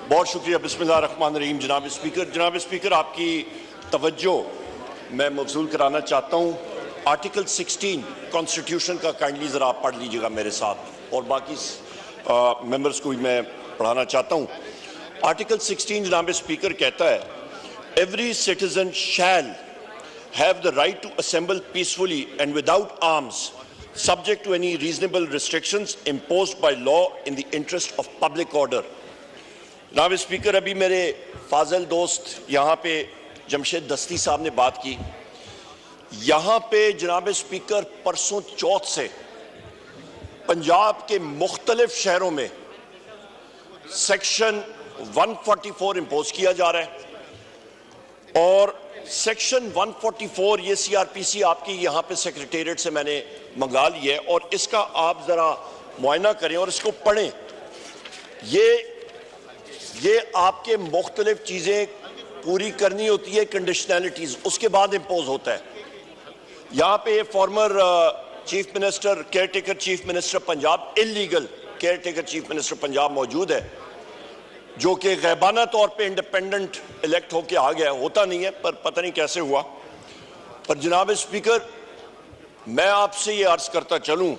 बहुत शुक्रिया। बिस्मिल्लाह रहमान रहीम। जनाब स्पीकर, आपकी तवज्जो मैं मबसूल कराना चाहता हूँ। आर्टिकल 16 कॉन्स्टिट्यूशन का काइंडली ज़रा आप पढ़ लीजिएगा मेरे साथ, और बाकी मेंबर्स को भी मैं पढ़ाना चाहता हूँ। आर्टिकल 16 जनाब स्पीकर कहता है, every citizen shell have the right to assemble peacefully and without arms, subject to any reasonable restrictions imposed by law in the interest of public order. जनाब स्पीकर, अभी मेरे फाजल दोस्त यहाँ पे जमशेद दस्ती साहब ने बात की। यहाँ पे जनाब स्पीकर परसों चौथ से पंजाब के मुख्तलिफ शहरों में सेक्शन 144 इम्पोज किया जा रहा है, और सेक्शन 144 ये सीआरपीसी आपकी यहाँ पे सेक्रेटेरिएट से मैंने मंगा ली है, और इसका आप ज़रा मुआयना करें और इसको पढ़ें। ये आपके मुख्तलिफ चीज़ें पूरी करनी होती है, कंडीशनैलिटीज़, उसके बाद इम्पोज होता है। यहाँ पे former chief minister, care taker chief minister Punjab, illegal care taker chief minister Punjab मौजूद है, जो कि गैबाना तौर पे इंडिपेंडेंट इलेक्ट होके आ गया। होता नहीं है, पर पता नहीं कैसे हुआ। पर जनाब स्पीकर, मैं आपसे ये अर्ज करता चलूं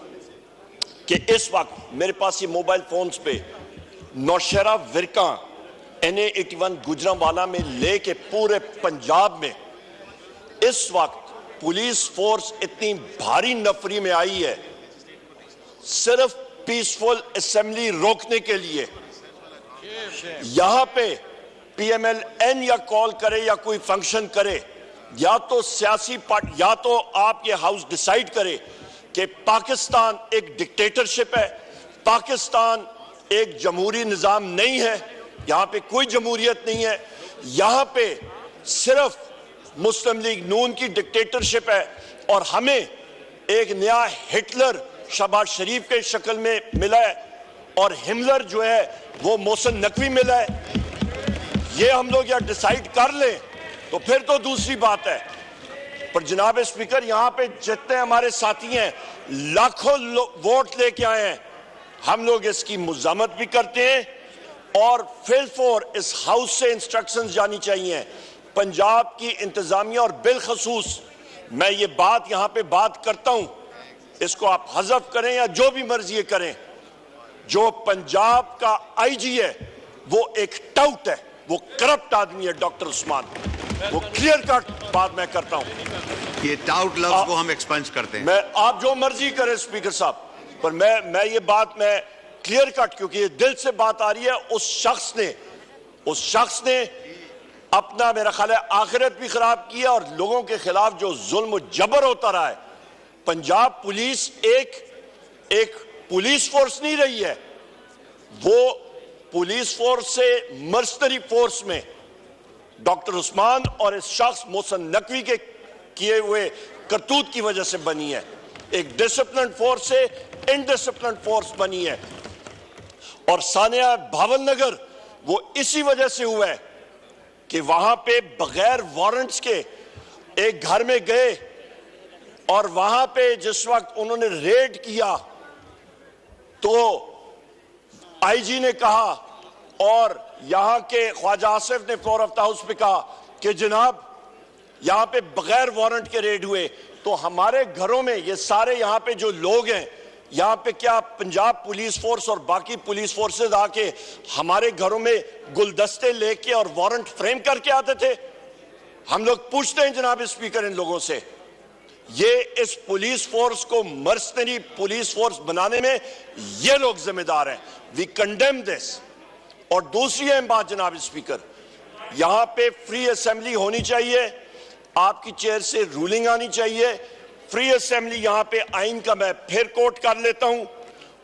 कि इस वक्त मेरे पास ये मोबाइल फोन्स पे नौशहरा विरका NA81 गुजरांवाला में लेके पूरे पंजाब में इस वक्त पुलिस फोर्स इतनी भारी नफरी में आई है, सिर्फ पीसफुल असेंबली रोकने के लिए। यहां पे PMLN या कॉल करे या कोई फंक्शन करे, या तो सियासी पार्टी, या तो आप ये हाउस डिसाइड करे कि पाकिस्तान एक डिक्टेटरशिप है, पाकिस्तान एक जमहूरी निजाम नहीं है, यहां पे कोई जमहूरियत नहीं है, यहां पे सिर्फ मुस्लिम लीग नून की डिक्टेटरशिप है, और हमें एक नया हिटलर शहबाज शरीफ के शक्ल में मिला है, और हिमलर जो है वो मोहसिन नकवी मिला है। ये हम लोग या डिसाइड कर लें तो फिर तो दूसरी बात है। पर जनाब स्पीकर, यहां पे जितने हमारे साथी हैं, लाखों वोट लेके आए हैं, हम लोग इसकी मुज़ामत भी करते हैं, और फिलफोर इस हाउस से इंस्ट्रक्शंस जानी चाहिए पंजाब की इंतजामिया, और बिलखसूस मैं ये बात यहां पे बात करता हूं, इसको आप हज़फ करें या जो भी मर्जी करें, जो पंजाब का आईजी है वो एक टाउट है, वो करप्ट आदमी है डॉक्टर उस्मान। वो क्लियर कट बात मैं करता हूं। ये टाउट लफ्ज को हम एक्सपेंस करते हैं। मैं, आप जो मर्जी करें स्पीकर साहब, पर मैं ये बात मैं क्लियर कट, क्योंकि ये दिल से बात आ रही है। उस शख्स ने अपना, मेरा ख्याल है, आखिरत भी खराब किया, और लोगों के खिलाफ जो जुल्म जबर होता रहा है। पंजाब पुलिस एक पुलिस फोर्स नहीं रही है, वो पुलिस फोर्स से मर्सनरी फोर्स में डॉक्टर उस्मान और इस शख्स मोहसिन नकवी के किए हुए करतूत की वजह से बनी है। एक डिसिप्लिन फोर्स से इनडिसिप्लिन फोर्स बनी है, और सानिया भावल नगर वो इसी वजह से हुआ है कि वहां पे बगैर वारंट्स के एक घर में गए, और वहां पे जिस वक्त उन्होंने रेड किया तो आईजी ने कहा, और यहां के ख्वाजा आसिफ ने फ्लोर ऑफ द हाउस पे कहा कि जनाब यहां पे बगैर वारंट के रेड हुए। तो हमारे घरों में ये सारे यहां पे जो लोग हैं, यहां पे क्या पंजाब पुलिस फोर्स और बाकी पुलिस फोर्सेस आके हमारे घरों में गुलदस्ते लेके और वारंट फ्रेम करके आते थे? हम लोग पूछते हैं जनाब स्पीकर इन लोगों से, ये इस पुलिस फोर्स को मर्सनरी पुलिस फोर्स बनाने में ये लोग जिम्मेदार हैं। We condemn this. और दूसरी अहम बात जनाब स्पीकर, यहां पे फ्री असेंबली होनी चाहिए, आपकी चेयर से रूलिंग आनी चाहिए, फ्री असेंबली यहां पे आइन का मैं फिर कोट कर लेता हूं।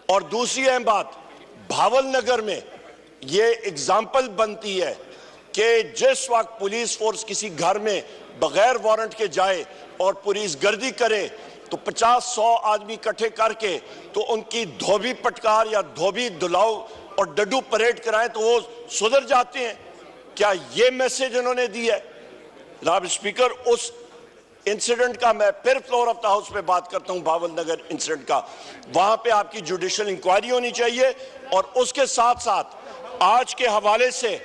और दूसरी अहम बात, भावल नगर में ये एग्जाम्पल बनती है कि जिस वक्त पुलिस फोर्स किसी घर में बगैर वारंट के जाए और पुलिस गर्दी करे, तो 50-100 आदमी इकट्ठे करके तो उनकी धोबी पटकार या धोबी दुलाव और डड्डू परेड कराएं तो वो सुधर जाते हैं। क्या ये मैसेज उन्होंने दी है? जनाब स्पीकर, उस इंसिडेंट का मैं फिर फ्लोर ऑफ द हाउस पे बात करता हूं, भावल नगर इंसिडेंट का, वहां पे आपकी जुडिशियल इंक्वायरी होनी चाहिए। और उसके साथ साथ आज के हवाले से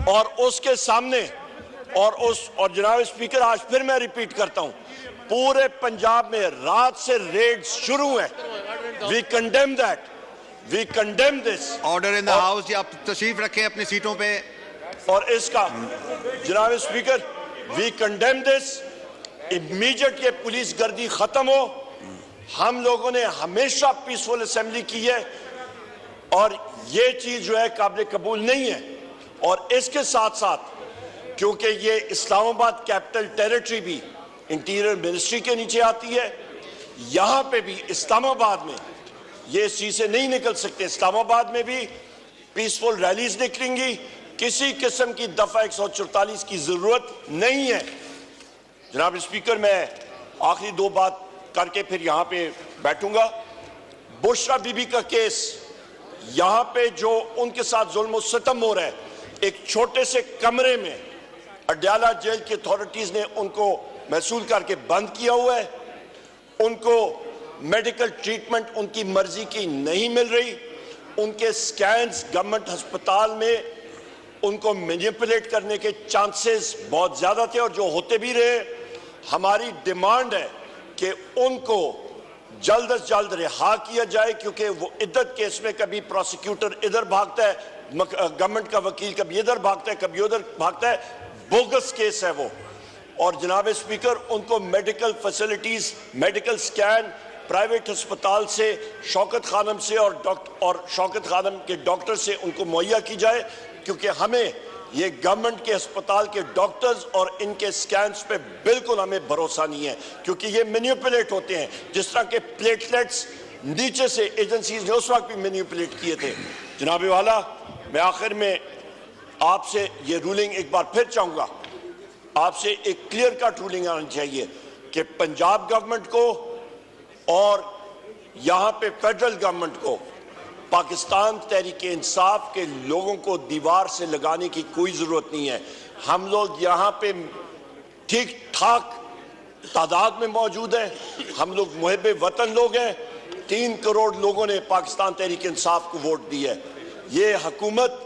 और उसके सामने और जनाब स्पीकर, आज फिर मैं रिपीट करता हूं, पूरे पंजाब में रात से रेड शुरू है। We condemn that, we condemn this. Order in the house, आप तशरीफ रखें अपनी सीटों पे। और इसका जनाब speaker, we condemn this, immediate ये पुलिस गर्दी खत्म हो। हम लोगों ने हमेशा पीसफुल असेंबली की है और ये चीज जो है काबिल कबूल नहीं है। और इसके साथ साथ क्योंकि ये इस्लामाबाद कैपिटल टेरिटरी भी इंटीरियर मिनिस्ट्री के नीचे आती है, यहां पे भी इस्लामाबाद में ये इस चीज से नहीं निकल सकते। इस्लामाबाद में भी पीसफुल रैलीज निकलेंगी, किसी किस्म की दफा 144 की जरूरत नहीं है। जनाब स्पीकर, मैं आखिरी दो बात करके फिर यहां पे बैठूंगा। बुशरा बीबी का केस, यहां पे जो उनके साथ जुल्म सितम हो रहा है, एक छोटे से कमरे में अडयाला जेल की अथॉरिटीज ने उनको महसूल करके बंद किया हुआ है। उनको मेडिकल ट्रीटमेंट उनकी मर्जी की नहीं मिल रही। उनके स्कैन्स गवर्नमेंट अस्पताल में उनको मैनिपुलेट करने के चांसेस बहुत ज्यादा थे और जो होते भी रहे। हमारी डिमांड है कि उनको जल्द से जल्द रिहा किया जाए, क्योंकि वो इद्दत केस में कभी प्रोसिक्यूटर इधर भागता है, गवर्नमेंट का वकील कभी इधर भागता है, कभी उधर भागता है। बोगस केस है वो। और जनाब स्पीकर, उनको medical facilities, medical scan private अस्पताल से, शौकत खानम से और शौकत खानम के डॉक्टर से उनको मुहैया की जाए, क्योंकि हमें ये गवर्नमेंट के अस्पताल के डॉक्टर्स और इनके स्कैन्स पे बिल्कुल हमें भरोसा नहीं है, क्योंकि ये मैनिपुलेट होते हैं। जिस तरह के प्लेटलेट्स नीचे से एजेंसीज ने उस वक्त भी मैनिपुलेट किए थे। जनाब वाला, मैं आखिर में आपसे ये रूलिंग एक बार फिर चाहूंगा, आपसे एक क्लियर कट रूलिंग आनी चाहिए कि पंजाब गवर्नमेंट को और यहां पे फेडरल गवर्नमेंट को पाकिस्तान तहरीक इंसाफ के लोगों को दीवार से लगाने की कोई जरूरत नहीं है। हम लोग यहां पे ठीक ठाक तादाद में मौजूद हैं। हम लोग मुहिब्बे वतन लोग हैं। 3 करोड़ लोगों ने पाकिस्तान तहरीक इंसाफ को वोट दी है। ये हुकूमत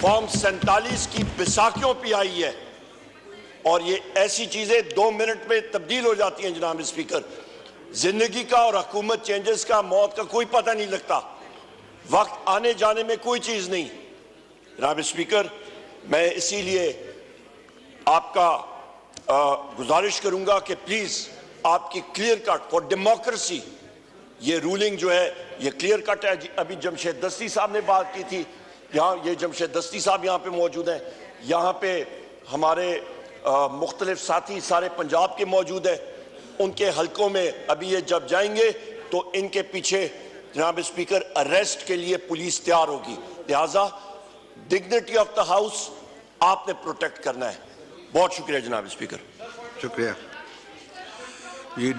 फॉर्म 47 की बैसाखियों पे आई है और ये ऐसी चीजें 2 मिनट में तब्दील हो जाती हैं। जनाब स्पीकर, जिंदगी का और हुकूमत चेंजेस का, मौत का कोई पता नहीं लगता। वक्त आने जाने में कोई चीज नहीं। जनाब स्पीकर, मैं इसीलिए आपका गुजारिश करूंगा कि प्लीज आपकी क्लियर कट फॉर डेमोक्रेसी ये रूलिंग जो है ये क्लियर कट है। अभी जमशेद दस्ती साहब ने बात की थी, यहाँ ये जमशेद दस्ती साहब यहाँ पे मौजूद हैं। यहाँ पे हमारे मुख्तलिफ साथी सारे पंजाब के मौजूद हैं। उनके हलकों में अभी ये जब जाएंगे तो इनके पीछे जनाब स्पीकर अरेस्ट के लिए पुलिस तैयार होगी। लिहाजा डिग्निटी ऑफ द हाउस आपने प्रोटेक्ट करना है। बहुत शुक्रिया जनाब स्पीकर। शुक्रिया।